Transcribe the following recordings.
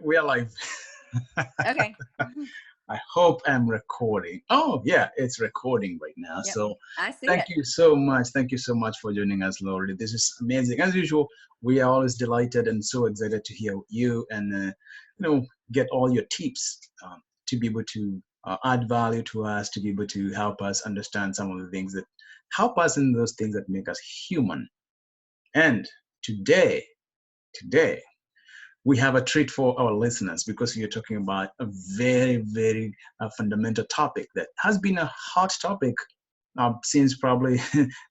We are live. Okay. I hope I'm recording. Oh, yeah, it's recording right now. Yep. So I see thank it. you so much. Thank you so much for joining us, Laurie. This is amazing. As usual, we are always delighted and so excited to hear you and, get all your tips to be able to add value to us, to be able to help us understand some of the things that help us in those things that make us human. And today, we have a treat for our listeners because we are talking about a very, very fundamental topic that has been a hot topic since probably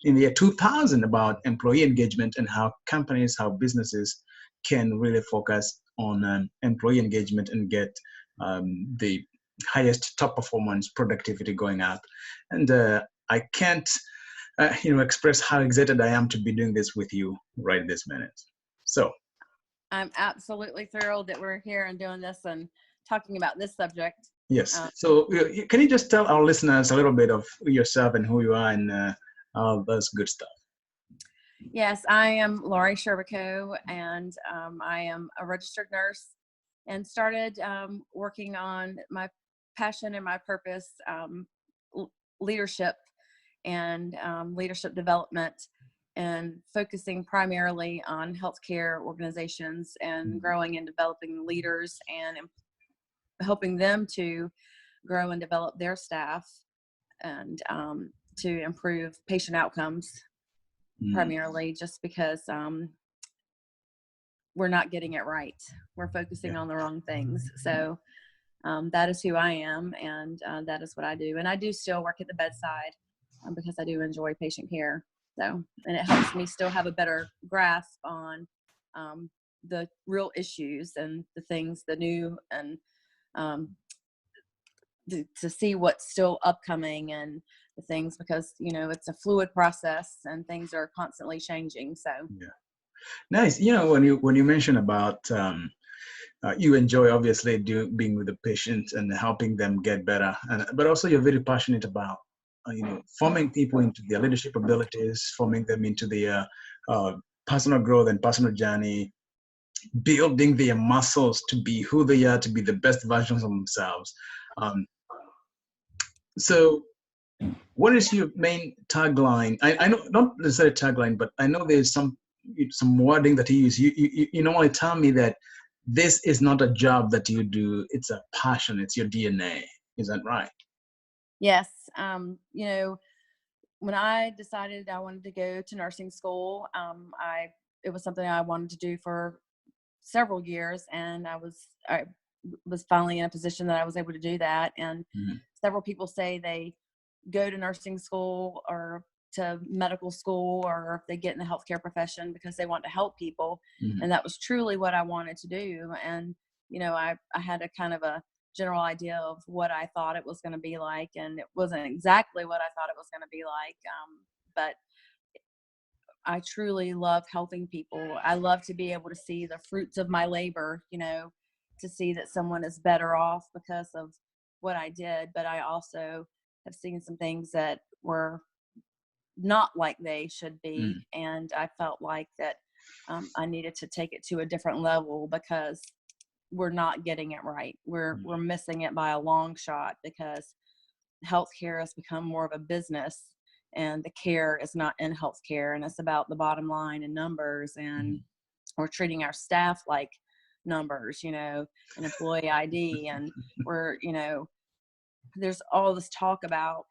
in the year 2000 about employee engagement and how companies, how businesses can really focus on employee engagement and get the highest top performance productivity going up. And I can't, express how excited I am to be doing this with you right this minute. So I'm absolutely thrilled that we're here and doing this and talking about this subject. yes. So can you just tell our listeners a little bit of yourself and who you are and all those good stuff? Yes, I am Laurie Scherbekow, and I am a registered nurse and started working on my passion and my purpose, leadership and leadership development, and focusing primarily on healthcare organizations and growing and developing leaders and helping them to grow and develop their staff and to improve patient outcomes, primarily just because we're not getting it right. We're focusing on the wrong things. So that is who I am, and that is what I do. And I do still work at the bedside because I do enjoy patient care. So, and it helps me still have a better grasp on the real issues and the things, the new, and to see what's still upcoming and the things, because it's a fluid process and things are constantly changing. So Yeah, nice. When you mention about you enjoy obviously being with the patient and helping them get better, but also you're very passionate about forming people into their leadership abilities, forming them into their personal growth and personal journey, building their muscles to be who they are, to be the best versions of themselves. So what is your main tagline? I know, not necessarily tagline, but I know there's some wording that you use. You normally tell me that this is not a job that you do, it's a passion, it's your DNA. Is that right? yes, when I decided I wanted to go to nursing school, it was something I wanted to do for several years, and I was finally in a position that I was able to do that. And several people say they go to nursing school or to medical school, or if they get in the healthcare profession because they want to help people. And that was truly what I wanted to do. And, I had a kind of a general idea of what I thought it was going to be like. And it wasn't exactly what I thought it was going to be like. But I truly love helping people. I love to be able to see the fruits of my labor, to see that someone is better off because of what I did. But I also have seen some things that were not like they should be. And I felt like that I needed to take it to a different level because we're not getting it right. We're missing it by a long shot because healthcare has become more of a business, and the care is not in healthcare, and it's about the bottom line and numbers, and we're treating our staff like numbers, an employee ID, and we're, there's all this talk about,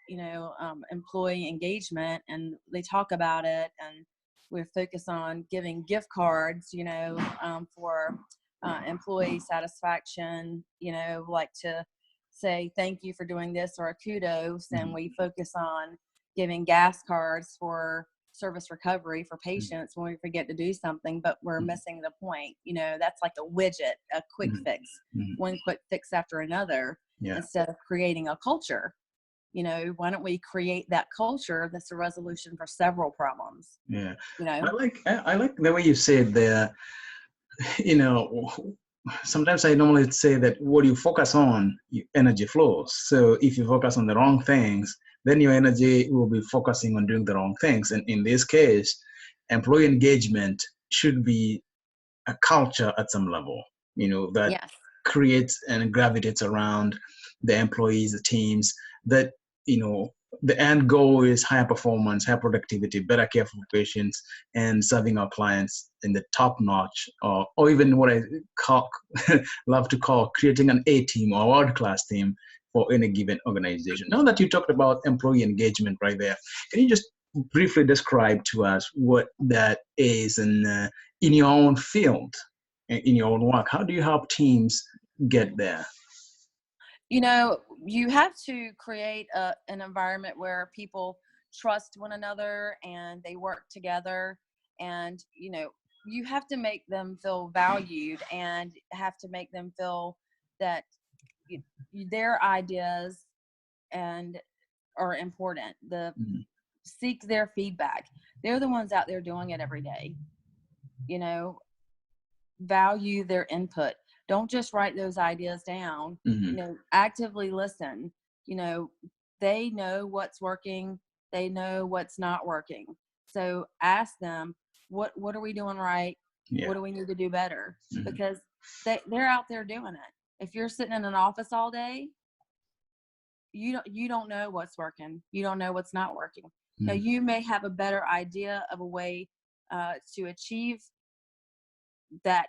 employee engagement, and they talk about it, and we're focused on giving gift cards, for employee satisfaction, like to say thank you for doing this or a kudos, and we focus on giving gas cards for service recovery for patients when we forget to do something, but we're missing the point. That's like a widget, a quick fix, one quick fix after another, instead of creating a culture. Why don't we create that culture that's a resolution for several problems? Yeah. I like the way you say it there. Sometimes I normally say that what you focus on, energy flows. So if you focus on the wrong things, then your energy will be focusing on doing the wrong things. And in this case, employee engagement should be a culture at some level. that Yes. creates and gravitates around the employees, the teams, that, the end goal is higher performance, higher productivity, better care for patients, and serving our clients in the top notch, or even what I call, love to call, creating an A team or world-class team for any given organization. Now that you talked about employee engagement right there, can you just briefly describe to us what that is in your own field, in your own work? How do you help teams get there? You have to create an environment where people trust one another and they work together. And, you have to make them feel valued and have to make them feel that you, their ideas and are important. Mhm. Seek their feedback. They're the ones out there doing it every day. You know, value their input. Don't just write those ideas down. Mhm. Actively listen. They know what's working. They know what's not working. So ask them, what are we doing right? Yeah. What do we need to do better? Mhm. Because they're out there doing it. If you're sitting in an office all day, you don't know what's working. You don't know what's not working. Now, Mhm. you may have a better idea of a way to achieve that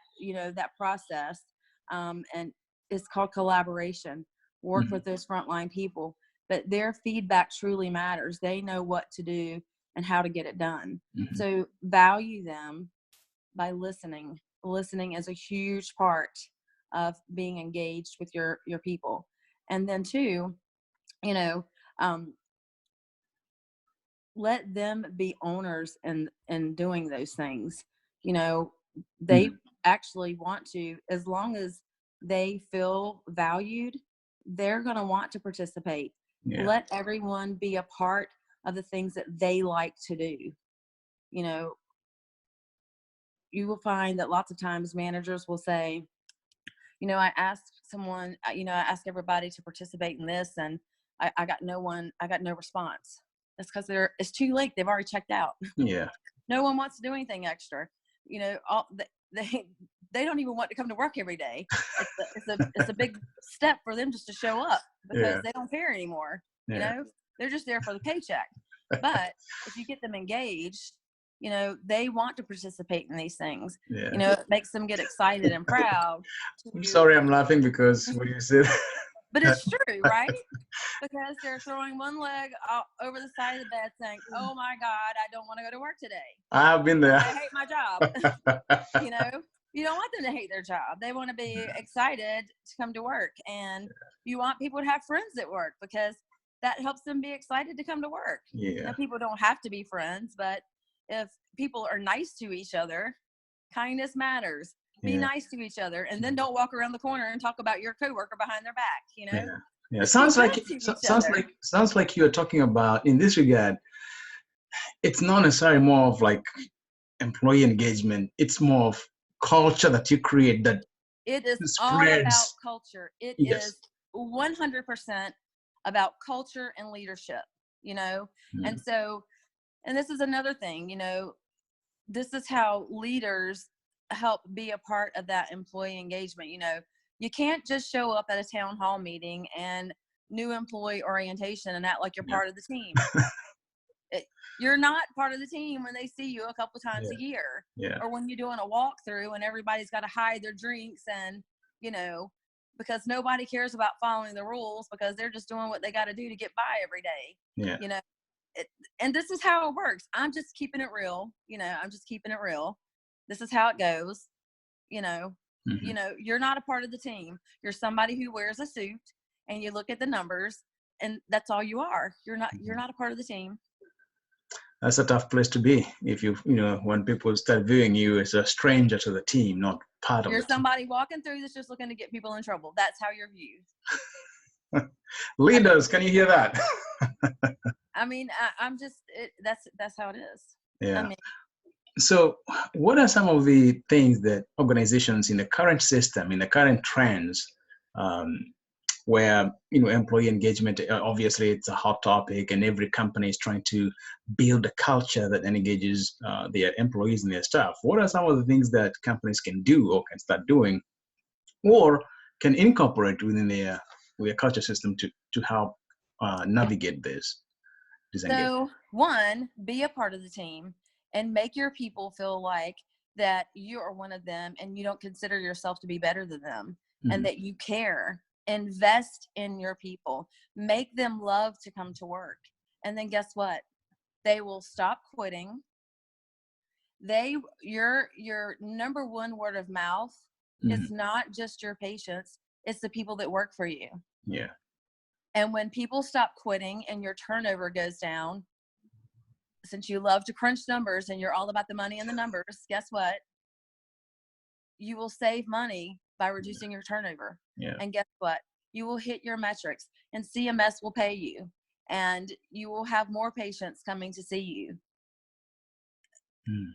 process, and it's called collaboration. Work Mhm. with those frontline people, but their feedback truly matters. They know what to do and how to get it done. Mhm. So value them by listening. Listening is a huge part of being engaged with your people. And then two, you know um, let them be owners in doing those things. They Mhm. actually want to, as long as they feel valued, they're going to want to participate. Yeah. Let everyone be a part of the things that they like to do. you know you will find that lots of times managers will say, I asked someone, I asked everybody to participate in this, and I got no response. That's because it's too late. They've already checked out. Yeah. No one wants to do anything extra. They don't even want to come to work every day. It's a big step for them just to show up because Yeah. they don't care anymore. Yeah. They're just there for the paycheck. But if you get them engaged, they want to participate in these things. Yeah. It makes them get excited and proud I'm to, sorry, I'm laughing because what you said. but it's true, right? Because they're throwing one leg over the side of the bed saying, "Oh my God, I don't want to go to work today. I've been there. I hate my job." you know, you don't want them to hate their job. They want to be excited to come to work. And you want people to have friends at work because that helps them be excited to come to work. Yeah. Now, people don't have to be friends, but if people are nice to each other, kindness matters. Be Yeah. nice to each other, and then don't walk around the corner and talk about your coworker behind their back. Yeah. Yeah. Just be good to each other. Sounds like you're talking about, in this regard, it's not necessarily more of like employee engagement. It's more of culture that you create that It is all about spreads. culture. It Yes. is 100% about culture and leadership, Mm. and so, and this is another thing, this is how leaders help be a part of that employee engagement. You can't just show up at a town hall meeting and new employee orientation and act like you're Yeah. part of the team. You're not part of the team when they see you a couple times Yeah. a year, Yeah. or when you're doing a walkthrough and everybody's got to hide their drinks, and you know because nobody cares about following the rules because they're just doing what they got to do to get by every day. Yeah. you know and this is how it works. I'm just keeping it real. This is how it goes. you know Mhm. you're not a part of the team. You're somebody who wears a suit and you look at the numbers, and that's all you are. You're not a part of the team. That's a tough place to be if when people start viewing you as a stranger to the team, not part of You're the team. somebody walking through that's just looking to get people in trouble. That's how you're viewed. Leaders, can you hear that? I'm just that's how it is. I Yeah. mean, So, what are some of the things that organizations in the current system, in the current trends, um, where employee engagement, obviously it's a hot topic, and every company is trying to build a culture that engages their employees and their staff. What are some of the things that companies can do or can start doing or can incorporate within their culture system to help navigate this disengagement? So, one, be a part of the team and make your people feel like that you are one of them and you don't consider yourself to be better than them, and that you care. Invest in your people. Make them love to come to work. And then guess what? They will stop quitting. Your number one word of mouth is not just your patients, it's the people that work for you. Yeah. And when people stop quitting and your turnover goes down, since you love to crunch numbers and you're all about the money and the numbers, guess what? You will save money by reducing your turnover. Yeah. And guess what? You will hit your metrics, and CMS will pay you, and you will have more patients coming to see you.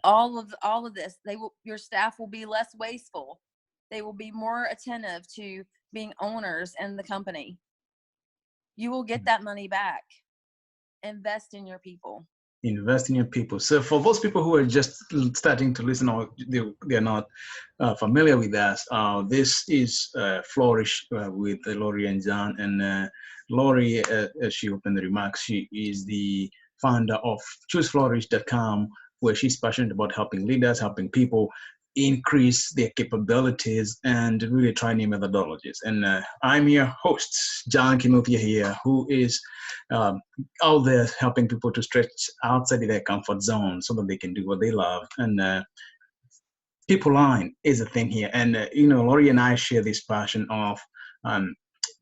All of this, your staff will be less wasteful. They will be more attentive to being owners in the company. You will get that money back. Invest in your people. Invest in your people. So for those people who are just starting to listen or they're not familiar with us, this is Flourish with Laurie and John. And Laurie, as she opened the remarks, she is the founder of chooseflourish.com, where she's passionate about helping leaders, helping people increase their capabilities and really try new methodologies. And I'm your host, John Kinuthia here, who is out there helping people to stretch outside of their comfort zone so that they can do what they love. And people line is a thing here. And, Laurie and I share this passion of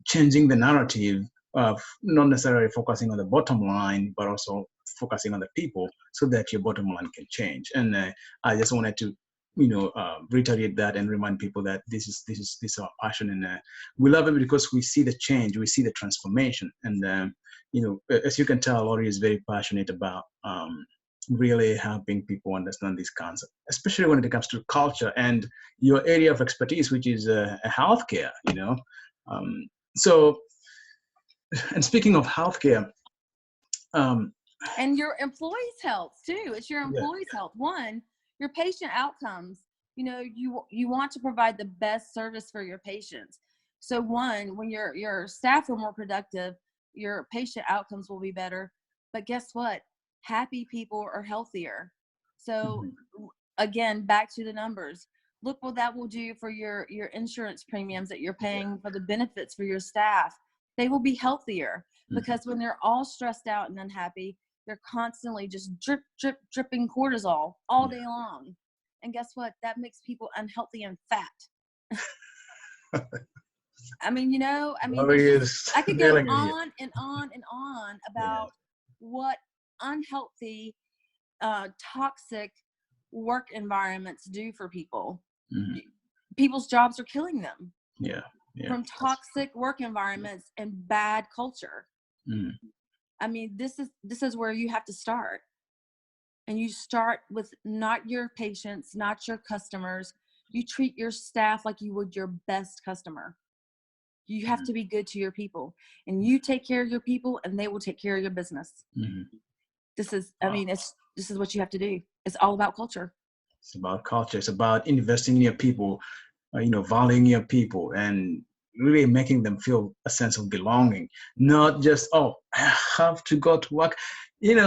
changing the narrative of not necessarily focusing on the bottom line, but also focusing on the people so that your bottom line can change. And I just wanted to reiterate that and remind people that this is our passion, and we love it because we see the change, we see the transformation, and as you can tell, Laurie is very passionate about really helping people understand this concept, especially when it comes to culture and your area of expertise, which is healthcare. So, and speaking of healthcare, and your employees' health too. It's your employees' health. One, your patient outcomes. You want to provide the best service for your patients. So one, when your staff are more productive, your patient outcomes will be better. But guess what? Happy people are healthier. So again, back to the numbers. Look what that will do for your insurance premiums that you're paying for the benefits for your staff. They will be healthier because when they're all stressed out and unhappy, they're constantly just dripping cortisol all day long. And guess what? That makes people unhealthy and fat. I could go on and on and on about what unhealthy, toxic work environments do for people. People's jobs are killing them. From toxic work environments and bad culture. This is where you have to start. And you start with not your patients, not your customers. You treat your staff like you would your best customer. You have to be good to your people, and you take care of your people and they will take care of your business. This is what you have to do. It's all about culture. It's about culture. It's about investing in your people, valuing your people, and really making them feel a sense of belonging. Not just, I have to go to work.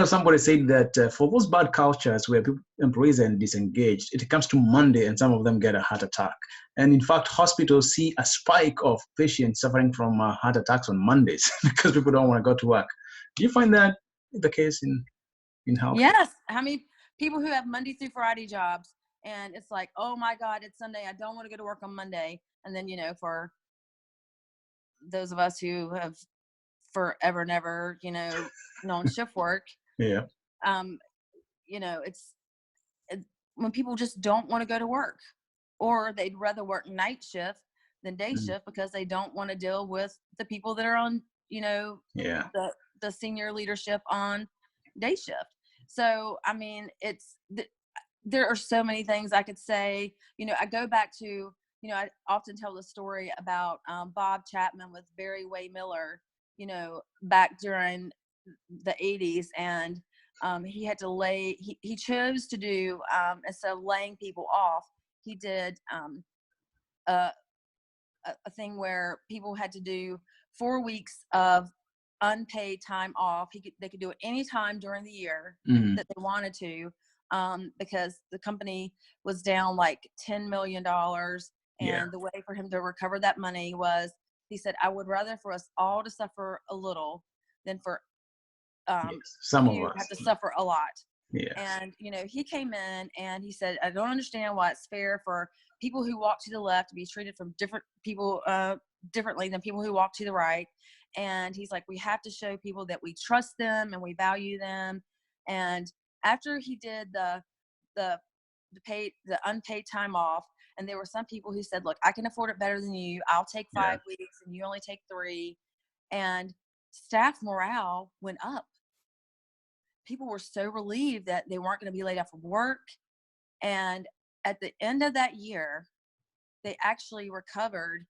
Somebody said that for those bad cultures where employees are disengaged, it comes to Monday and some of them get a heart attack. And in fact, hospitals see a spike of patients suffering from heart attacks on Mondays because people don't want to go to work. Do you find that the case in health? Yes. How many people who have Monday through Friday jobs, and it's like, oh my God, it's Sunday, I don't want to go to work on Monday. And then, for those of us who have forever never, known shift work. It's when people just don't want to go to work, or they'd rather work night shift than day shift because they don't want to deal with the people that are on, the senior leadership on day shift. So, there are so many things I could say. I go back to, I often tell the story about Bob Chapman with Barry Way Miller, back during the 80s. And he had to he chose to do, instead of laying people off, he did a a thing where people had to do 4 weeks of unpaid time off. They could do it any time during the year that they wanted to, because the company was down like $10 million. And the way for him to recover that money was, he said, I would rather for us all to suffer a little than for some of you us have to suffer a lot. Yes. And, he came in and he said, I don't understand why it's fair for people who walk to the left to be treated from different people differently than people who walk to the right. And he's like, we have to show people that we trust them and we value them. And after he did the unpaid time off, and there were some people who said, look, I can afford it better than you. I'll take 5 weeks and you only take 3. And staff morale went up. People were so relieved that they weren't going to be laid off from work. And at the end of that year, they actually recovered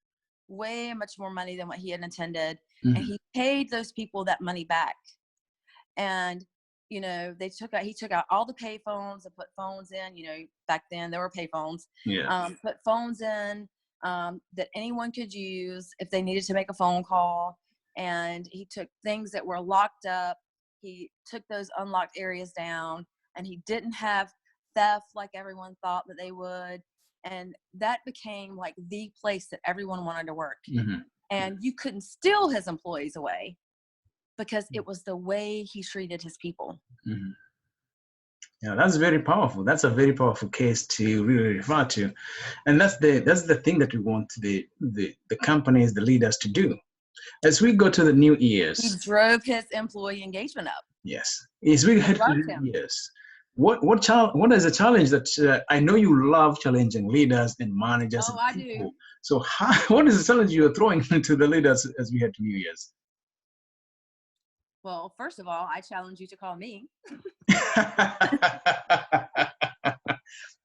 way much more money than what he had intended. And he paid those people that money back. And, he took out all the pay phones and put phones in, back then there were pay phones, put phones in that anyone could use if they needed to make a phone call. And he took things that were locked up. He took those unlocked areas down, and he didn't have theft like everyone thought that they would. And that became like the place that everyone wanted to work. And you couldn't steal his employees away because it was the way he treated his people. Yeah, that's very powerful. That's a very powerful case to really refer to. And that's the thing that we want the companies, the leaders to do. As we go to the new years, he drove his employee engagement up. Yes, as we head to the new years, what is a challenge that I know you love challenging leaders and managers? Oh, I do. So what is the challenge you are throwing to the leaders as we head to New Year's? Well, first of all, I challenge you to call me.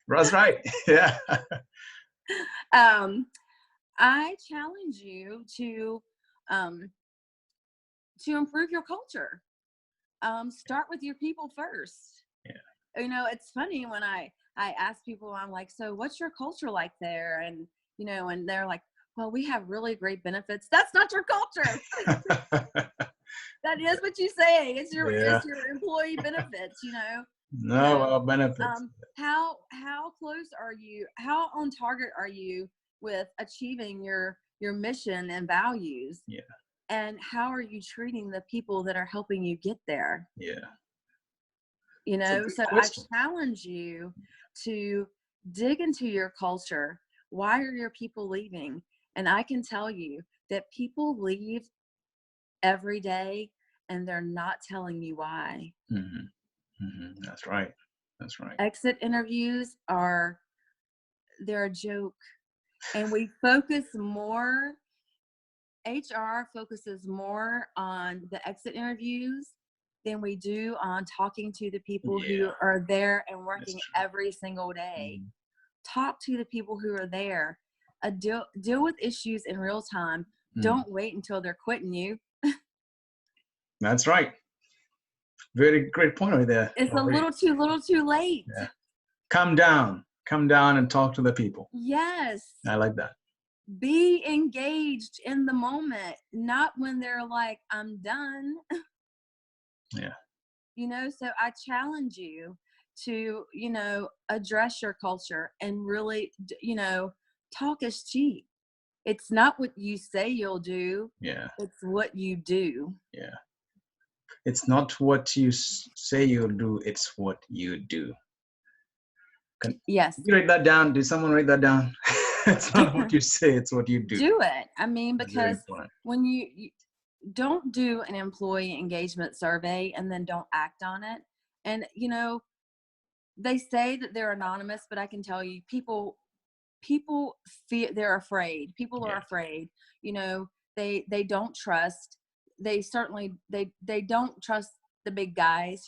That's right. Yeah. I challenge you to improve your culture. Start with your people first. Yeah. It's funny when I ask people, I'm like, so what's your culture like there? And, and they're like, well, we have really great benefits. That's not your culture. That is what you say. It's your employee benefits, No, benefits. How close are you? How on target are you with achieving your mission and values? Yeah. And how are you treating the people that are helping you get there? Yeah. So I challenge you to dig into your culture. Why are your people leaving? And I can tell you that people leave every day and they're not telling you why. That's right. That's right. Exit interviews they're a joke. And we focus more, HR focuses more on the exit interviews than we do on talking to the people who are there and working every single day. Talk to the people who are there. Deal with issues in real time. Don't wait until they're quitting you. That's right. Very great point right there. It's a little too late. Yeah. Come down and talk to the people. Yes. I like that. Be engaged in the moment, not when they're like, I'm done. Yeah. So I challenge you to, address your culture and really, talk is cheap. It's not what you say you'll do. Yeah. It's what you do. Yeah. It's not what you say you'll do. It's what you do. Yes. Can you write that down? Did someone write that down? It's not what you say. It's what you do. Do it. I mean, because when you don't do an employee engagement survey and then don't act on it. And, they say that they're anonymous, but I can tell you people fear, they're afraid. People are afraid, they don't trust. They certainly, they don't trust the big guys,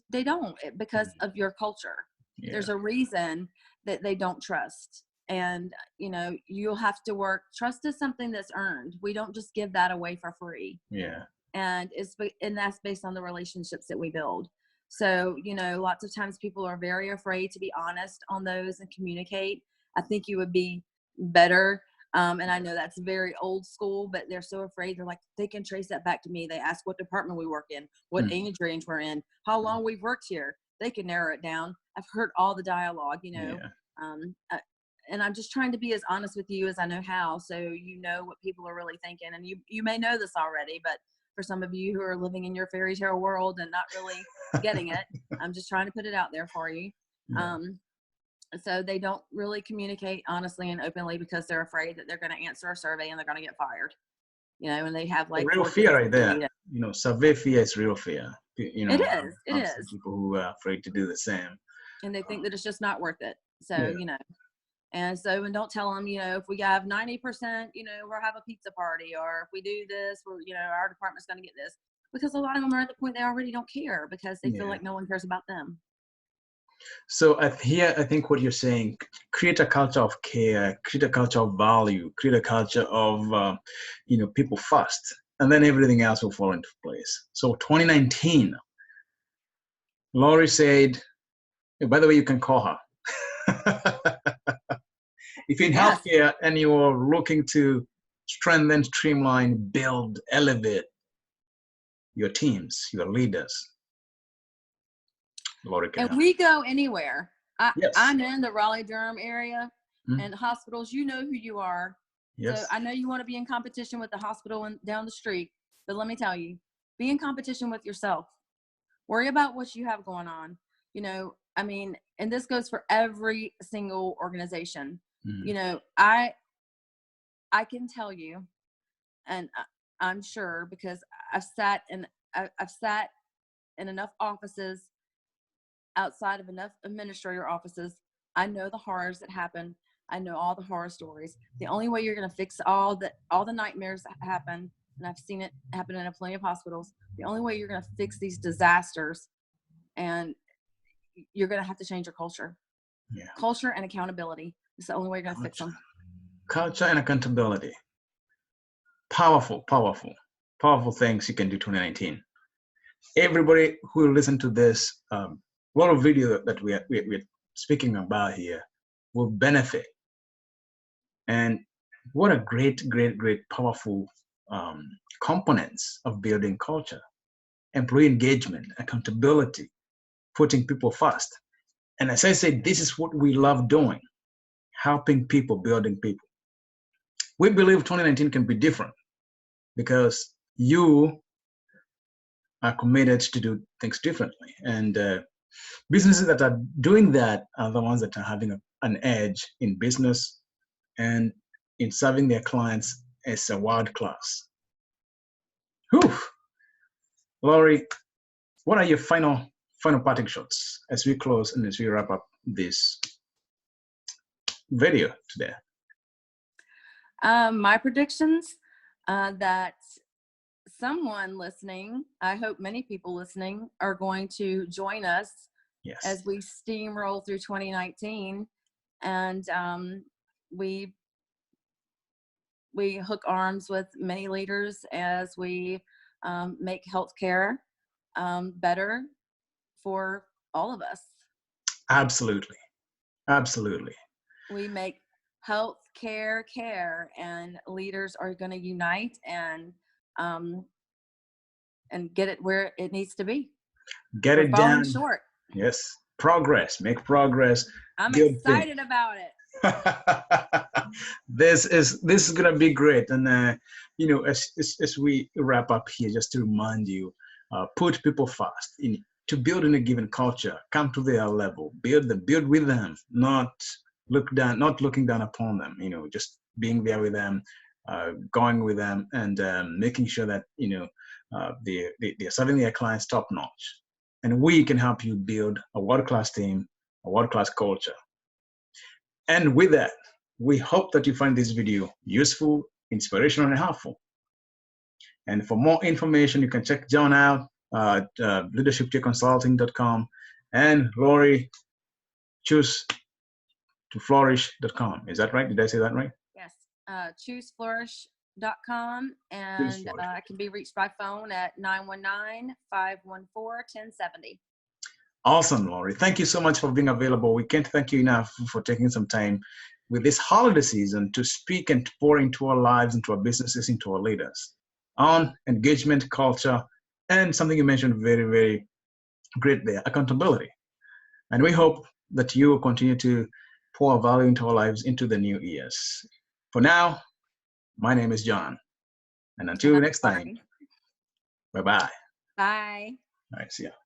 they don't because of your culture. Yeah. There's a reason that they don't trust. And, you'll have to work. Trust is something that's earned. We don't just give that away for free. Yeah. And that's based on the relationships that we build. So, lots of times people are very afraid to be honest on those and communicate. I think you would be better And I know that's very old school, but they're so afraid. They're like, they can trace that back to me. They ask what department we work in, what age range we're in, how long we've worked here. They can narrow it down. I've heard all the dialogue, you know. And I'm just trying to be as honest with you as I know how, so you know what people are really thinking. And you may know this already, but for some of you who are living in your fairy tale world and not really getting it, I'm just trying to put it out there for you. So they don't really communicate honestly and openly because they're afraid that they're going to answer a survey and they're going to get fired. You know, and they have like real fear right there. You know, survey fear is real fear. You know, it is. People who are afraid to do the same. And they think that it's just not worth it. So, you know. And so, and don't tell them, you know, if we have 90%, you know, we'll have a pizza party, or if we do this, we're, you know, our department's going to get this. Because a lot of them are at the point they already don't care because they feel like no one cares about them. So here, I think what you're saying, create a culture of care, create a culture of value, create a culture of, you know, people first, and then everything else will fall into place. So 2019, Laurie said, by the way, you can call her. If you're in healthcare and you're looking to strengthen, streamline, build, elevate your teams, your leaders, Laurie can help. We go anywhere. I'm in the Raleigh-Durham area and hospitals, you know who you are. So I know you want to be in competition with the hospital down the street, but let me tell you, be in competition with yourself. Worry about what you have going on. You know, I mean, and this goes for every single organization. You know, I can tell you, and I'm sure because I've sat in enough offices outside of enough administrator offices. I know the horrors that happen. I know all the horror stories. The only way you're going to fix all the nightmares that happen, and I've seen it happen in plenty of hospitals. The only way you're going to fix these disasters, and you're going to have to change your culture. Culture and accountability. It's the only way you're going to fix them. Culture and accountability. Powerful, powerful, powerful things you can do 2019. Everybody who will listen to this, a lot of video that we're speaking about here will benefit. And what a great, powerful components of building culture. Employee engagement, accountability, putting people first. And as I said, this is what we love doing. Helping people, building people. We believe 2019 can be different because you are committed to do things differently. And businesses that are doing that are the ones that are having an edge in business and in serving their clients as a world class. Whew. Laurie, what are your final parting shots as we close and as we wrap up this video today? My predictions that someone listening, I hope many people listening, are going to join us as we steamroll through 2019, and we hook arms with many leaders as we make healthcare better for all of us. Absolutely. We make healthcare care, and leaders are going to unite and get it where it needs to be. Get it down. Short. Yes. Progress. Make progress. I'm excited about it. This is gonna be great. And you know, as we wrap up here, just to remind you, put people first. To build in a given culture, come to their level, build with them, not looking down upon them. You know, just being there with them, going with them, and making sure that they're serving their clients top notch. And we can help you build a world-class team, a world-class culture. And with that, we hope that you find this video useful, inspirational, and helpful. And for more information, you can check John out at leadershipconsulting.com and Laurie, choose2flourish.com. Is that right? Did I say that right? Yes. chooseflourish.com, and I can be reached by phone at 919-514-1070. Awesome, Laurie. Thank you so much for being available. We can't thank you enough for taking some time with this holiday season to speak and pour into our lives, into our businesses, into our leaders on engagement culture and something you mentioned very, very great there, accountability. And we hope that you will continue to pour value into our lives into the new years. For now, my name is John. And And until I'm next time, sorry. bye-bye. Bye. All right, see ya.